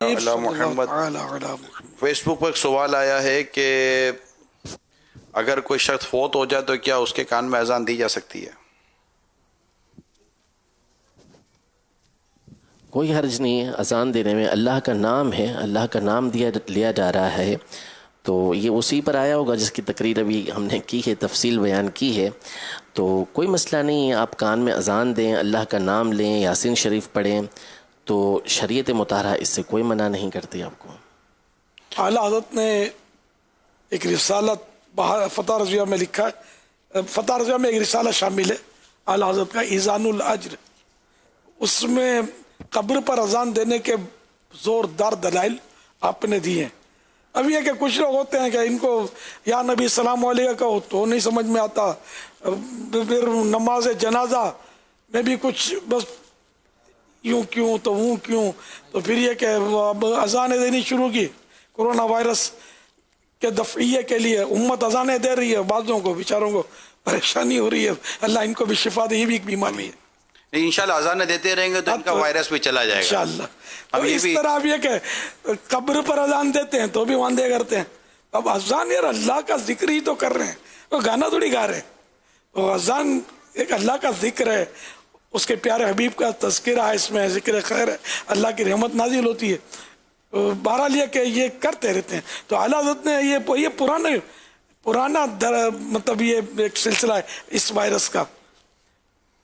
اللہ محمد۔ Face بک پر ایک سوال آیا ہے کہ اگر کوئی شخص فوت ہو جائے تو کیا اس کے کان میں اذان دی جا سکتی ہے؟ کوئی حرج نہیں ہے اذان دینے میں، اللہ کا نام ہے، اللہ کا نام لیا جا رہا ہے، تو یہ اسی پر آیا ہوگا جس کی تقریر ابھی ہم نے کی ہے، تفصیل بیان کی ہے، تو کوئی مسئلہ نہیں ہے، آپ کان میں اذان دیں، اللہ کا نام لیں، یاسین شریف پڑھیں، تو شریعت مطہرہ اس سے کوئی منع نہیں کرتی آپ کو۔ اعلیٰ حضرت نے ایک رسالہ فتح رضویہ میں لکھا ہے، فتح رضویہ میں ایک رسالہ شامل ہے اعلیٰ حضرت کا ایذان الاجر، اس میں قبر پر اذان دینے کے زوردار دلائل آپ نے دی ہیں۔ اب یہ کہ کچھ لوگ ہوتے ہیں کہ ان کو یا نبی السلام علیہ کہو تو نہیں سمجھ میں آتا، پھر نماز جنازہ میں بھی کچھ بس یوں کیوں تو وہ کیوں، تو پھر یہ کہ اب اذانیں دینی شروع کی کورونا وائرس کے دفعیے کے لیے، امت اذانیں دے رہی ہے، بعضوں کو بیچاروں کو پریشانی ہو رہی ہے، اللہ ان کو بھی شفا دے، یہ بھی ایک بیماری ہے۔ انشاءاللہ اذانیں دیتے رہیں گے تو ان کا وائرس بھی چلا جائے گا انشاءاللہ۔ تو اس طرح اب یہ کہ قبر پر اذان دیتے ہیں تو بھی واندے کرتے ہیں، اب اذان یار اللہ کا ذکر ہی تو کر رہے ہیں، وہ گانا تھوڑی گا رہے ہیں، وہ اذان ایک اللہ کا ذکر ہے، اس کے پیارے حبیب کا تذکرہ ہے، اس میں ذکر خیر ہے، اللہ کی رحمت نازل ہوتی ہے، بہرحال یہ کہ یہ کرتے رہتے ہیں۔ تو اعلیٰ حضرت نے یہ پرانا مطلب یہ ایک سلسلہ ہے اس وائرس کا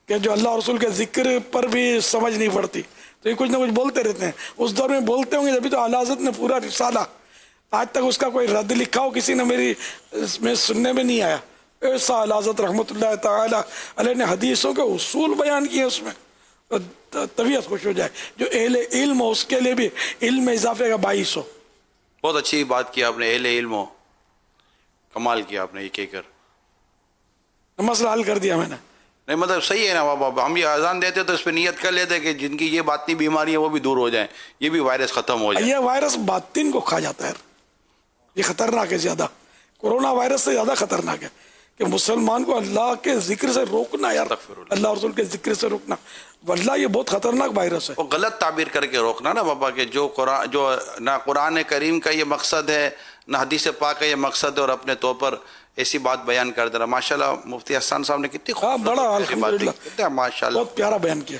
کہ جو اللہ رسول کے ذکر پر بھی سمجھ نہیں پڑتی، تو یہ کچھ نہ کچھ بولتے رہتے ہیں، اس دور میں بولتے ہوں گے جبھی تو اعلیٰ حضرت نے پورا رسالہ، آج تک اس کا کوئی رد لکھا ہو کسی نے میری اس میں سننے میں نہیں آیا، ایسا اعلیٰ حضرت رحمۃ اللہ تعالی علیہ نے حدیثوں کے اصول بیان کیے، اس میں طبیعت خوش ہو جائے، جو اہل علم ہو اس کے لیے بھی علم میں اضافے کا باعث ہو۔ بہت اچھی بات کی آپ نے، اہل علم ہو، کمال کیا آپ نے یہ کہہ کر، مسئلہ حل کر دیا میں نے۔ نہیں مطلب صحیح ہے نا بابا، ہم یہ اذان دیتے تو اس پہ نیت کر لیتے کہ جن کی یہ باطنی بیماری ہے وہ بھی دور ہو جائیں، یہ بھی وائرس ختم ہو جائے۔ یہ وائرس باطن کو کھا جاتا ہے، یہ خطرناک ہے زیادہ، کورونا وائرس سے زیادہ خطرناک ہے کہ مسلمان کو اللہ کے ذکر سے روکنا، یار اللہ رسول کے ذکر سے روکنا، واللہ یہ بہت خطرناک وائرس ہے۔ وہ غلط تعبیر کر کے روکنا نا بابا، کہ جو نہ قرآن کریم کا یہ مقصد ہے نہ حدیث پاک کا یہ مقصد ہے، اور اپنے طور پر ایسی بات بیان کر دینا۔ ماشاءاللہ مفتی حسان صاحب نے کتنی بڑا الحمدللہ ماشاءاللہ بہت پیارا بیان کیا۔